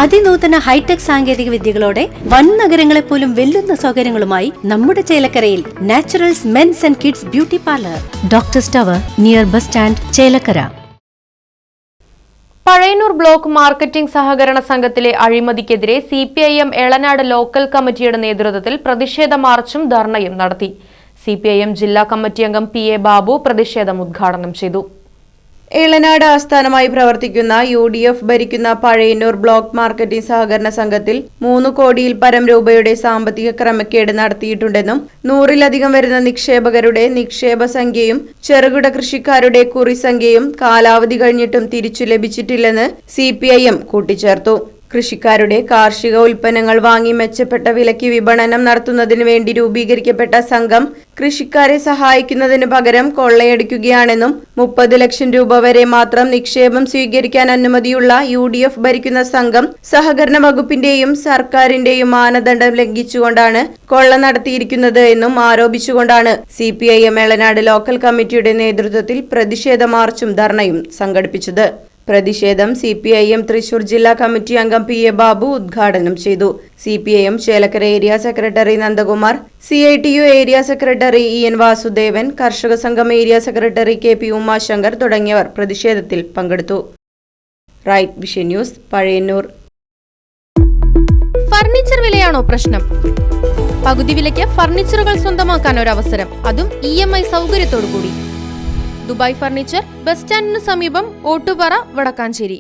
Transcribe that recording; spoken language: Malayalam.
അതിനൂതന ഹൈടെക് സാങ്കേതിക വിദ്യകളോടെ വൻ നഗരങ്ങളെ പോലും വെല്ലുന്ന സൗകര്യങ്ങളുമായി നമ്മുടെ ചേലക്കരയിൽ naturals men's and kids beauty parlour, doctors tower, near bus stand, Chelakkara. Pazhayannur block marketing സഹകരണ സംഘത്തിലെ അഴിമതിക്കെതിരെ CPIM എളനാട് ലോക്കൽ കമ്മിറ്റിയുടെ നേതൃത്വത്തിൽ പ്രതിഷേധ മാർച്ചും ധർണയും നടത്തി. CPIM ജില്ലാ കമ്മിറ്റി അംഗം PA ബാബു പ്രതിഷേധം ഉദ്ഘാടനം ചെയ്തു. എളനാട് ആസ്ഥാനമായി പ്രവർത്തിക്കുന്ന UDF ഭരിക്കുന്ന പഴയന്നൂർ ബ്ലോക്ക് മാർക്കറ്റിംഗ് സഹകരണ സംഘത്തിൽ 3 കോടിയിൽ പരം രൂപയുടെ സാമ്പത്തിക ക്രമക്കേട് നടത്തിയിട്ടുണ്ടെന്നും 100-ലധികം വരുന്ന നിക്ഷേപകരുടെ നിക്ഷേപ സംഖ്യയും ചെറുകിട കൃഷിക്കാരുടെ കുറി സംഖ്യയും കാലാവധി കഴിഞ്ഞിട്ടും തിരിച്ചു ലഭിച്ചിട്ടില്ലെന്ന് CPIM കൂട്ടിച്ചേർത്തു. കൃഷിക്കാരുടെ കാർഷിക ഉൽപ്പന്നങ്ങൾ വാങ്ങി മെച്ചപ്പെട്ട വിലയ്ക്ക് വിപണനം നടത്തുന്നതിന് വേണ്ടി രൂപീകരിക്കപ്പെട്ട സംഘം കൃഷിക്കാരെ സഹായിക്കുന്നതിന് പകരം കൊള്ളയടിക്കുകയാണെന്നും 30 ലക്ഷം രൂപ വരെ മാത്രം നിക്ഷേപം സ്വീകരിക്കാൻ അനുമതിയുള്ള UDF ഭരിക്കുന്ന സംഘം സഹകരണ വകുപ്പിന്റെയും സർക്കാരിന്റെയും മാനദണ്ഡം ലംഘിച്ചുകൊണ്ടാണ് കൊള്ള നടത്തിയിരിക്കുന്നത് എന്നും ആരോപിച്ചുകൊണ്ടാണ് CPIM എളനാട് ലോക്കൽ കമ്മിറ്റിയുടെ നേതൃത്വത്തിൽ പ്രതിഷേധ മാർച്ചും ധർണയും സംഘടിപ്പിച്ചത്. പ്രതിഷേധം CPIM തൃശൂർ ജില്ലാ കമ്മിറ്റി അംഗം PA ബാബു ഉദ്ഘാടനം ചെയ്തു. CPIM Chelakkara area secretary Nandakumar, CITU area secretary EN Vasudevan, കർഷക സംഘം ഏരിയ സെക്രട്ടറി KP ഉമാശങ്കർ തുടങ്ങിയവർ പ്രതിഷേധത്തിൽ പങ്കെടുത്തു. Right vision news, Pazhayannur. Furniture വിലയാണോ പ്രശ്നം? പകുതി വിലയ്ക്ക് ഫർണിച്ചറുകൾ സ്വന്തമാക്കാൻ ഒരു അവസരം, അതും EMI സൗകര്യത്തോടു കൂടി. ദുബായ് ഫർണിച്ചർ, ബസ് സ്റ്റാൻഡിന് സമീപം, ഓട്ടുപാറ, വടക്കാഞ്ചേരി.